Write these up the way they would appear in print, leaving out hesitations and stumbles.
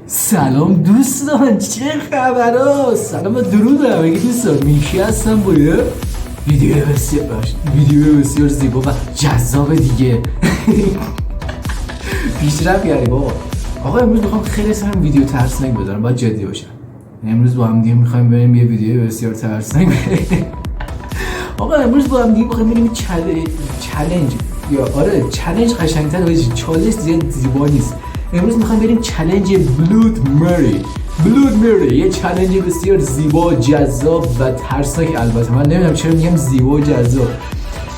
سلام دوستان، چه خبر ها؟ سلام و درود همگی دوستان. میکی هستم با یه ویدیو بسیار زیبا و جذاب دیگه. پیشرفت کردی بابا. آقا امروز میخوام خیلی سرم ویدیو ترسناک بذارم، باید جدی باشم. امروز با هم دیگه میخوایم بریم یه ویدیو بسیار ترسناک. آقا امروز با هم دیگه میخوایم بریم چالش یا چالش قشنگ‌تره بشه. چالش زیاد زیبا نیست. امروز میخوایم بریم چالش بلود مری. یه چالش بسیار زیبا، جذاب و ترسناک. البته من نمیدونم چرا میگم زیبا و جذاب.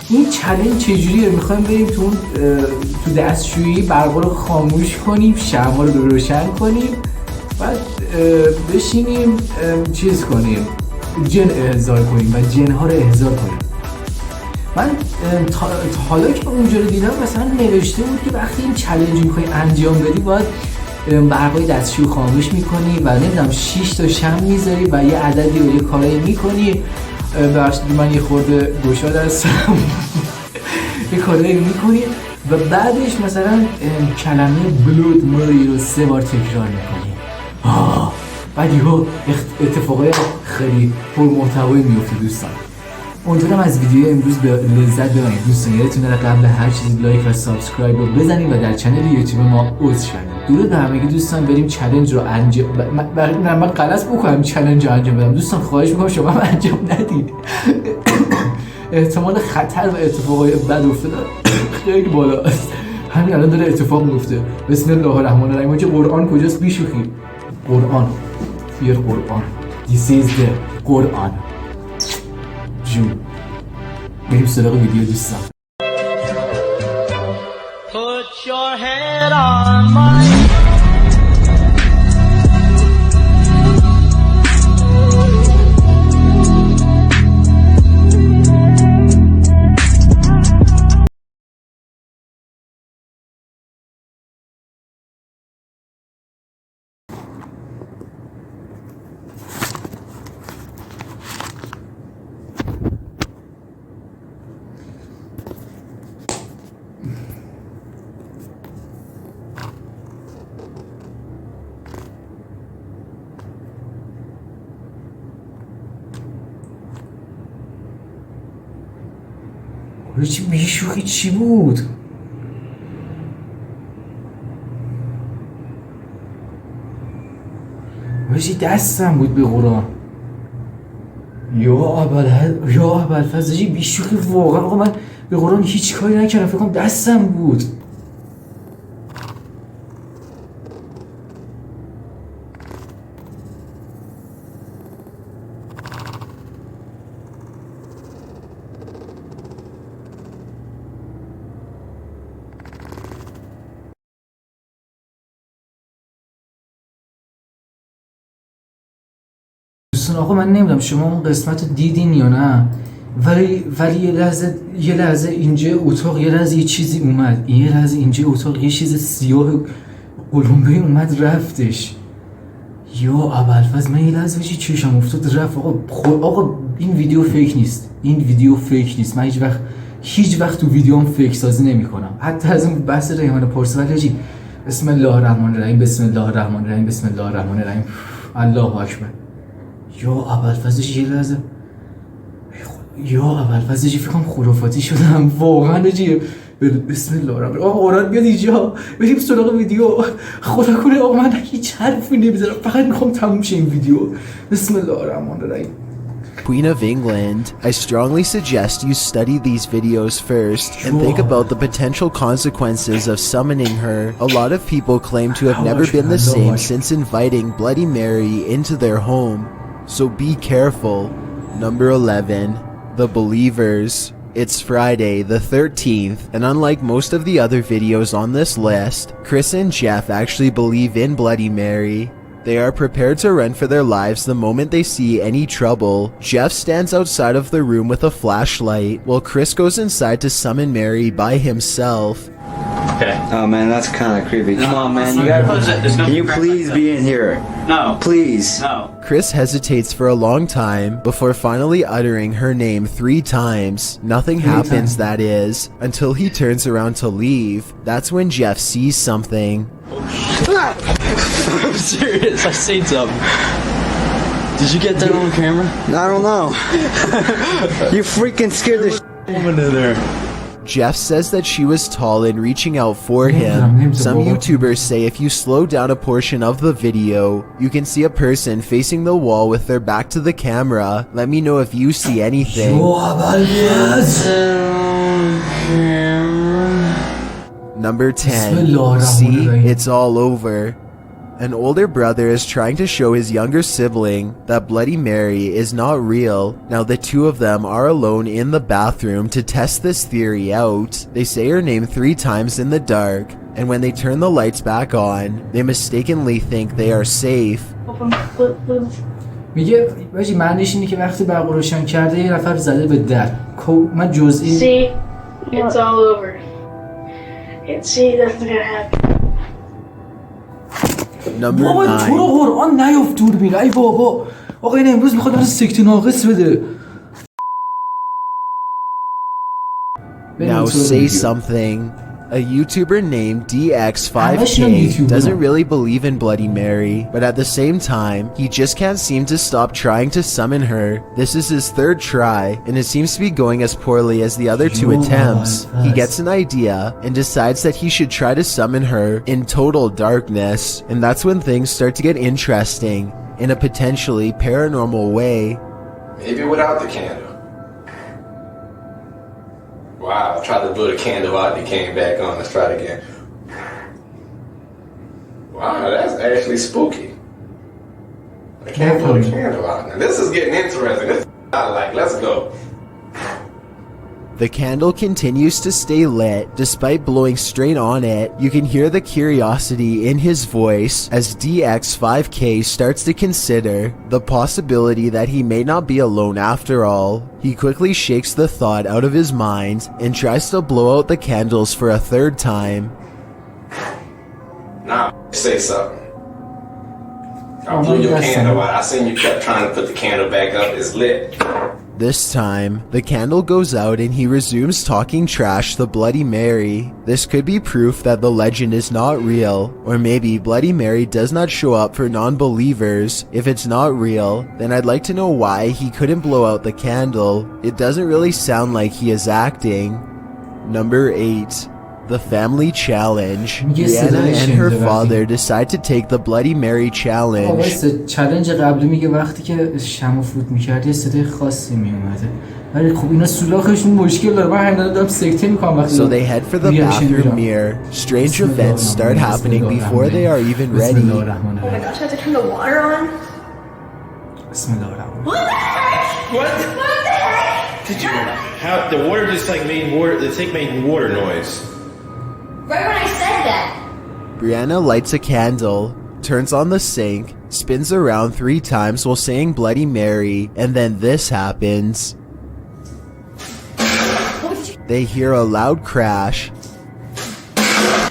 این چالش چجوریه؟ میخوایم بریم تو دستشویی برقا رو خاموش کنیم، شمع رو روشن کنیم، بعد بشینیم چیز کنیم، جن احضار کنیم و جنها رو احضار کنیم. من حالا که اونجا رو دیدم مثلا نوشته بود که وقتی این چالش میخوای انجام بدی باید برقای دستشویی خاموش میکنی و نمیدونم 6 تا شمع میذاری و یه عددی رو یه کاری میکنی. ببخشید من یه خورده گشاد هستم. یه کاری میکنی و بعدش مثلا کلمه بلود مری رو 3 بار تکرار میکنی. بعد یهو اتفاقای خیلی پرمحتوایی میفته دوستان. امیدوارم از ویدیو امروز به لذت ببرید دوستان. یادتون نره قبل هر چیزی لایک و سابسکرایب رو بزنید و در کانال یوتیوب ما عضو شید. درود به همگی دوستان. بریم چالش رو انجام من غلط بکنم چالش رو انجام بدم دوستان. خواهش میکنم شما هم انجام ندید. احتمال خطر و اتفاقای بد افتادن خیلی بالا است. همین الان داره اتفاق میفته. بسم الله الرحمن الرحیم. آجی قرآن کجاست بیشوخی؟ قرآن This is the قرآن جون. بریم سراغ ویدیو دوستان. Put your head on my چی بیشوخی چی بود؟ چی دستم بود به قرآن. یا ابوالفضل بیشوخی واقعا. آقا من به قرآن هیچ کاری نکردم، فکر کنم دستم بود. آقا من نمیدونم شما اون قسمت رو دیدین یا نه، ولی یه لحظه اینجا اتاق یه لحظه یه چیزی اومد. یه لحظه اینجا اتاق یه چیز سیاه قلمبه اومد رفتش. یا ابوالفضل من یه لحظه چشم افتاد رفت. آقا این ویدیو فیک نیست. من هیچ وقت تو ویدیوام فیک سازی نمی‌کنم. حتی از اون بحث ریحانه پارسا ولی بسم الله الرحمن الرحیم. الله اکبر. یا ابوالفضل یه لحظه فکر کنم خرافاتی شدم واقعا. بسم الله الرحمن. آقا قرآن بیاد اینجا بریم سراغ ویدیو. خدا کنه آقا من هیچ حرفی نمیزنم، فقط میخوام تموم شه این ویدیو. بسم الله الرحمن الرحیم. Queen of England, I strongly suggest you study these videos first and think about the potential consequences of summoning her. A lot of people claim to have never been the same since inviting Bloody Mary into their home. So be careful. Number 11. The Believers. It's Friday the 13th, and unlike most of the other videos on this list, Chris and Jeff actually believe in Bloody Mary. They are prepared to run for their lives the moment they see any trouble. Jeff stands outside of the room with a flashlight, while Chris goes inside to summon Mary by himself. Okay. Oh man, that's kind of creepy. Come on, man, you gotta. Can you please be in here? No. Please. No. Chris hesitates for a long time before finally uttering her name 3 times. Nothing happens, that is, until he turns around to leave. That's when Jeff sees something. I'm serious. I seen something. Did you get that on camera? I don't know. You freaking scared the woman in there. Jeff says that she was tall and reaching out for him. Some YouTubers say if you slow down a portion of the video, you can see a person facing the wall with their back to the camera. Let me know if you see anything. Number 10. See, it's all over. An older brother is trying to show his younger sibling that Bloody Mary is not real. Now the two of them are alone in the bathroom to test this theory out. They say her name 3 times in the dark, and when they turn the lights back on, they mistakenly think they are safe. میگه باجی معنیش اینه که وقتی برق روشن کرده یه نفر زده به در. من جزئی See, it's all over. And see, that's gonna happen. Number بابا تو 9. رو قرآن نیفت دوربین. ای بابا آقا این امروز میخواد من سکته ناقص بده. Now say something. A YouTuber named DX5K doesn't really believe in Bloody Mary, but at the same time, he just can't seem to stop trying to summon her. This is his 3rd try, and it seems to be going as poorly as the other 2 attempts. He gets an idea and decides that he should try to summon her in total darkness, and that's when things start to get interesting in a potentially paranormal way. Maybe without the candle. Wow, I tried to blow the candle out and it came back on. Let's try it again. Wow, that's actually spooky. I can't blow the candle out. Now this is getting interesting. This is I like. Let's go. The candle continues to stay lit. Despite blowing straight on it, you can hear the curiosity in his voice as DX5K starts to consider the possibility that he may not be alone after all. He quickly shakes the thought out of his mind and tries to blow out the candles for a 3rd time. Now, say something. I blew your candle out. I seen you kept trying to put the candle back up. It's lit. This time, the candle goes out and he resumes talking trash to Bloody Mary. This could be proof that the legend is not real, or maybe Bloody Mary does not show up for non-believers. If it's not real, then I'd like to know why he couldn't blow out the candle. It doesn't really sound like he is acting. Number 8. The family challenge. Rihanna and her father decide to take the Bloody Mary challenge. چالش قبلی میگه وقتی که شمو فوت میکرد یه صدای خاصی میومده. ولی خب اینا سولاخشون مشکل داره. من همین دارم سکته میکنم وقتی. So they head for the bathroom mirror. Strange events start happening before they are even ready. Oh my gosh, I have to turn the water on? بسم الله الرحمن. What the heck? What? What the heck? Did you? How the water just like made water? The tank made water noise. Right when I said that. Brianna lights a candle, turns on the sink, spins around 3 times while saying Bloody Mary, and then this happens. They hear a loud crash,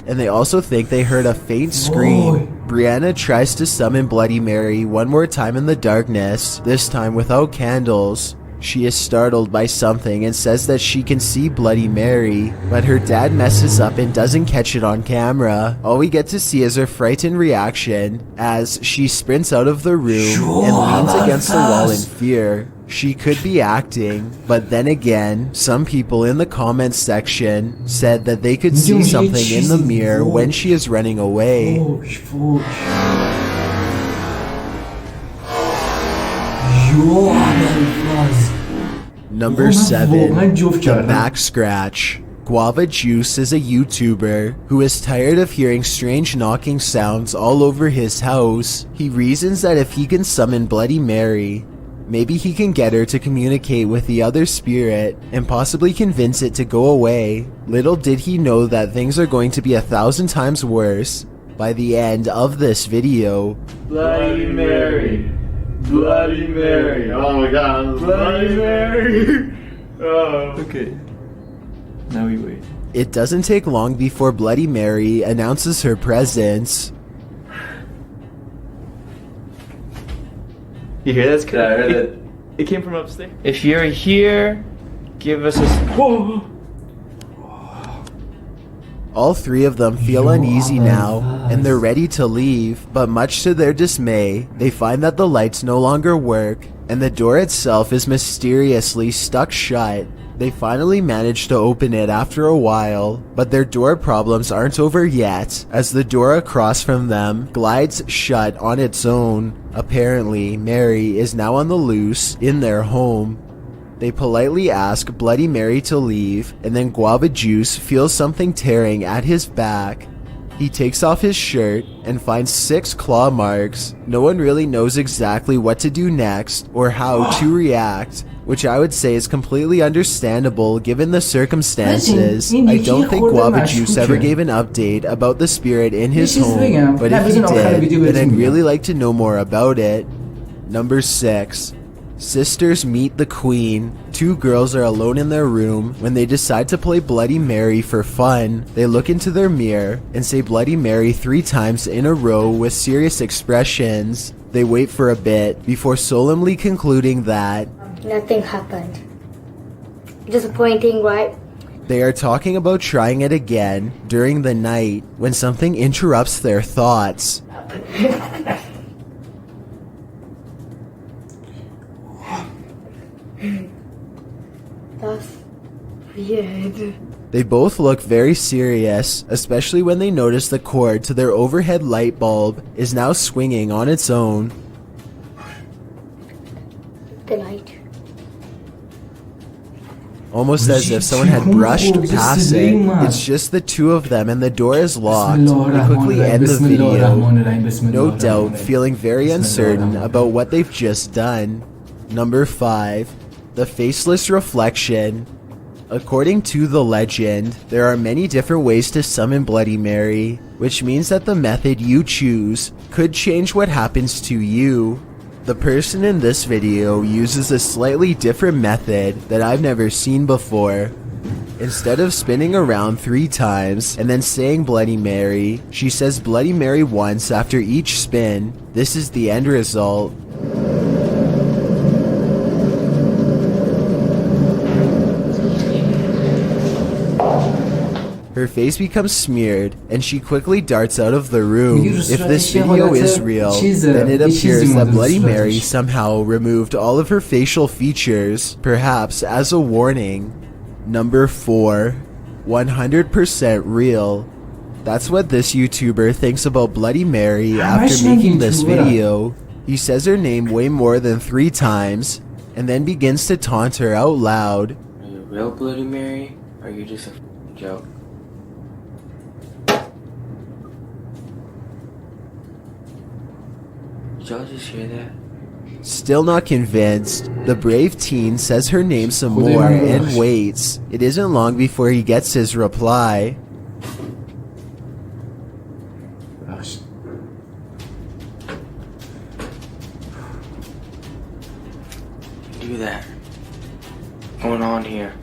and they also think they heard a faint scream. Brianna tries to summon Bloody Mary one more time in the darkness, this time without candles. She is startled by something and says that she can see Bloody Mary, but her dad messes up and doesn't catch it on camera. All we get to see is her frightened reaction as she sprints out of the room and leans against the wall in fear. She could be acting, but then again, some people in the comments section said that they could see something in the mirror when she is running away. Number 7. The Back Scratch. Guava Juice is a YouTuber who is tired of hearing strange knocking sounds all over his house. He reasons that if he can summon Bloody Mary, maybe he can get her to communicate with the other spirit and possibly convince it to go away. Little did he know that things are going to be 1,000 times worse by the end of this video. Bloody Mary. Bloody Mary. Oh my god. Bloody Mary. Oh. Okay. Now we wait. It doesn't take long before Bloody Mary announces her presence. You hear this? Yeah, I heard it. It came from upstairs. If you're here, give us a... Whoa! All three of them feel uneasy now, and they're ready to leave, but much to their dismay, they find that the lights no longer work, and the door itself is mysteriously stuck shut. They finally manage to open it after a while, but their door problems aren't over yet, as the door across from them glides shut on its own. Apparently, Mary is now on the loose in their home. They politely ask Bloody Mary to leave, and then Guava Juice feels something tearing at his back. He takes off his shirt and finds 6 claw marks. No one really knows exactly what to do next or how to react, which I would say is completely understandable given the circumstances. I don't think Guava Juice ever gave an update about the spirit in his home, but if he did, then I'd really like to know more about it. Number 6. Sisters meet the Queen. 2 girls are alone in their room when they decide to play Bloody Mary for fun. They look into their mirror and say Bloody Mary 3 times in a row with serious expressions. They wait for a bit before solemnly concluding that nothing happened. Disappointing, right? They are talking about trying it again during the night when something interrupts their thoughts. That's weird. They both look very serious, especially when they notice the cord to their overhead light bulb is now swinging on its own. The light. Almost as if someone had brushed past it. It's just the 2 of them and the door is locked. They quickly end the video, no doubt feeling very uncertain about what they've just done. Number 5. The Faceless Reflection. According to the legend, there are many different ways to summon Bloody Mary, which means that the method you choose could change what happens to you. The person in this video uses a slightly different method that I've never seen before. Instead of spinning around 3 times and then saying Bloody Mary, she says Bloody Mary once after each spin. This is the end result. Her face becomes smeared, and she quickly darts out of the room. If this video is real, then it appears that Bloody Mary somehow removed all of her facial features, perhaps as a warning. Number 4. 100% real. That's what this YouTuber thinks about Bloody Mary after making this video. He says her name way more than 3 times, and then begins to taunt her out loud. Are you real Bloody Mary, or are you just a joke? Did y'all just hear that? Still not convinced, the brave teen says her name some more and waits. It isn't long before he gets his reply. Do that. What's going on here?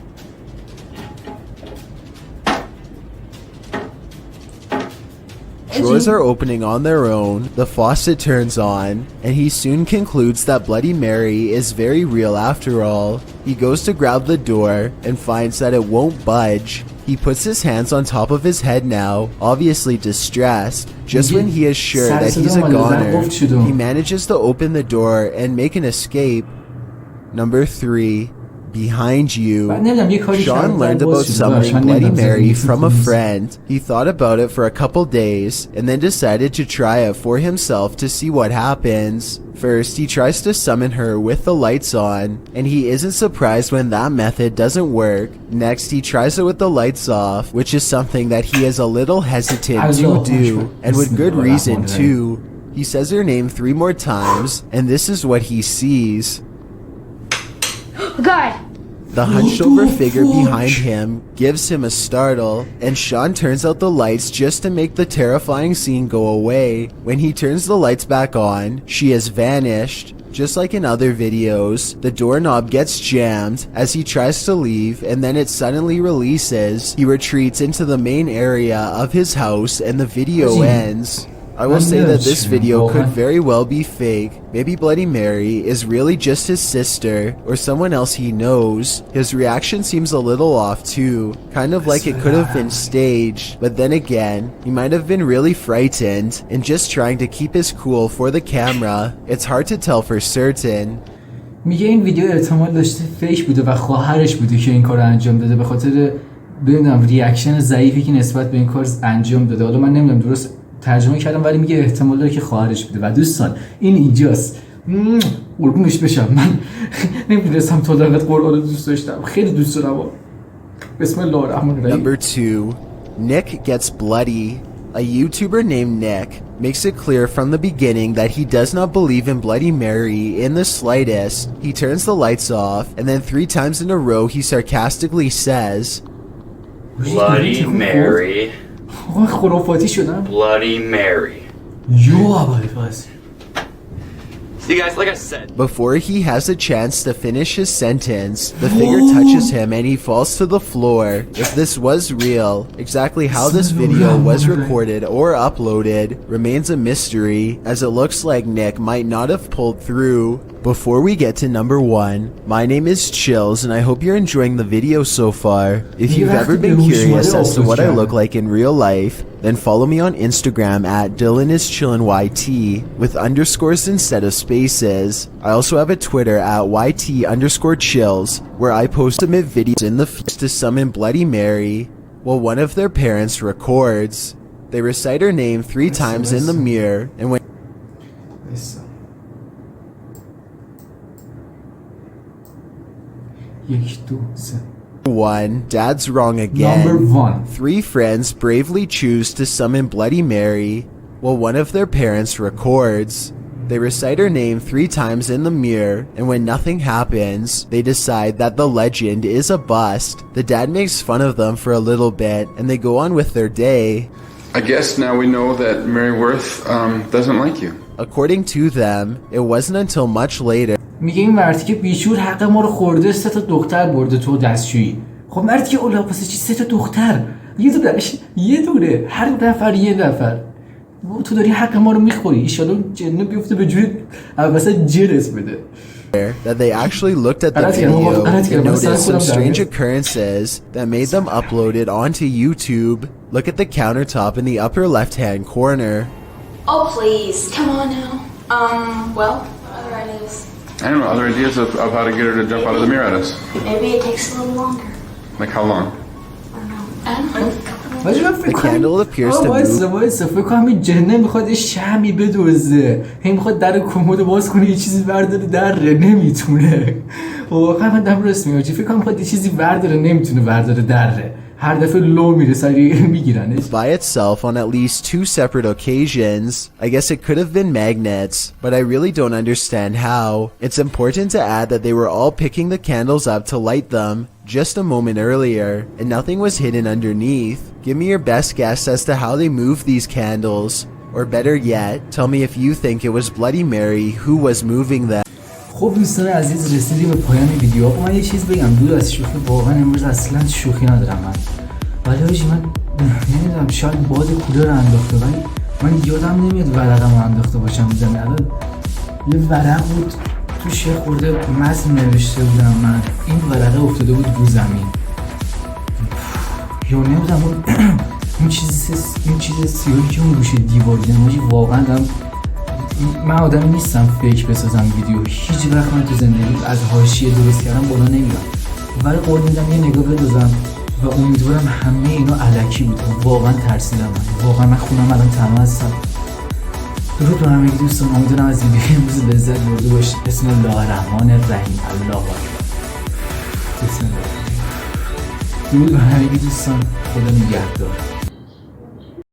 Drawers are opening on their own, the faucet turns on, and he soon concludes that Bloody Mary is very real after all. He goes to grab the door and finds that it won't budge. He puts his hands on top of his head now, obviously distressed. Just when he is sure that he's a goner, he manages to open the door and make an escape. Number 3. Behind you. Sean learned about summoning Bloody Mary from a friend. He thought about it for a couple days and then decided to try it for himself to see what happens. First, he tries to summon her with the lights on, and he isn't surprised when that method doesn't work. Next, he tries it with the lights off, which is something that he is a little hesitant to do, and with good reason too. He says her name 3 more times, and this is what he sees. God! The hunched over figure behind him gives him a startle, and Sean turns out the lights just to make the terrifying scene go away. When he turns the lights back on, she has vanished. Just like in other videos, the doorknob gets jammed as he tries to leave, and then it suddenly releases. He retreats into the main area of his house and the video ends. I will say that this video could very well be fake. Maybe Bloody Mary is really just his sister or someone else he knows. His reaction seems a little off too, kind of like it could have been staged, but then again, he might have been really frightened and just trying to keep his cool for the camera. It's hard to tell for certain. میگه این ویدیو احتمال داشته فیک بوده و خواهرش بوده که این کار انجام داده به خاطر ببینم ریاکشن ضعیفی که نسبت به این کار انجام داده. حالا من نمیدونم درست ترجمه کردم ولی میگه احتمال داره که خواهرش بوده. و دوستان این اینجاست، قربونش بشم، من نمیدونستم تا دقیقت قرآن رو دوست داشتم، خیلی دوست دارم. بسم الله الرحمن الرحیم. Number 2. Nick gets bloody. A YouTuber named Nick makes it clear from the beginning that he does not believe in Bloody Mary in the slightest. He turns the lights off and then 3 times in a row he sarcastically says, Bloody Mary. خرافاتی شدم. Bloody Mary. See guys, like I said. Before he has a chance to finish his sentence, the figure touches him and he falls to the floor. If this was real, exactly how this video was recorded or uploaded remains a mystery, as it looks like Nick might not have pulled through. Before we get to number 1, my name is Chills and I hope you're enjoying the video so far. If you've ever been curious as to what I look like in real life, then follow me on Instagram at DylanIsChillinYT with underscores instead of spaces. I also have a Twitter at YT_chills where I post submit videos in the feed to summon Bloody Mary while one of their parents records. They recite her name 3 times in the mirror and when 1, Dad's wrong again. Number 1. 3 friends bravely choose to summon Bloody Mary while one of their parents records. They recite her name 3 times in the mirror, and when nothing happens, they decide that the legend is a bust. The dad makes fun of them for a little bit, and they go on with their day. I guess now we know that Mary Worth doesn't like you. According to them, it wasn't until much later. میگه این مردی که بیشور حق ما رو خورده 3 تا دختر برده تو دستشویی. خب مردی که اولا واسه چی 3 تا دختر؟ یه دونه هر نفر یه نفر. تو داری حق ما رو میخوری. ان شاءالله جنه بیفته به جوری واسه جرس بده. That they actually looked at the video and noticed some strange occurrences that made them upload it onto YouTube. Look at the countertop in the upper left-hand corner. Oh please, come on now. Well, other ideas. I don't know, other ideas of how to get her to jump out of the mirror at us. Maybe it takes a little longer. Like how long? I don't know. The candle appears to move. وایسا فکر کنم این جنه میخواد یه شمی بدوزه. هی میخواد در کمد باز کنه یه چیزی برداره دره نمیتونه. واقعا من دارم راست میگم. فکر کنم میخواد یه چیزی برداره نمیتونه برداره دره. هر دفعه لو میره سریع میگیرنش. By itself on at least 2 separate occasions. I guess it could have been magnets, but I really don't understand how. It's important to add that they were all picking the candles up to light them just a moment earlier, and nothing was hidden underneath. Give me your best guess as to how they moved these candles, or better yet, tell me if you think it was Bloody Mary who was moving them. خب دوستان عزیز رسیدیم به پایان ویدیو. من یه چیز بگم دور از شوخی، واقعا امروز اصلا شوخی ندارم من. ولی آجی من نمیدونم شاید باد کولر انداخته ولی من یادم نمیاد ورقم انداخته باشم زمین. الان یه ورق بود توش یه خورده متن نوشته بودم من، این ورقه افتاده بود رو زمین. یا نمیدونم این چیز سیاهی که اون گوشه دیوار دیدم واقعا دارم. من آدمی نیستم فیک بسازم ویدیو، هیچ وقت من تو زندگی از حاشیه درست کردم بالا نمیرم، ولی قول میدم یه نگاه بدازم و امیدوارم همه اینا الکی بود. واقعا ترسیدم واقعا من خونم الان تنها هستم. درود بر همگی دوستان، امیدوارم از ویدیو امروز لذت برده باشید. بسم الله الرحمن الرحیم. الله اکبر. بسم الله. درود بر همگی دوستان، خدا نگهدار.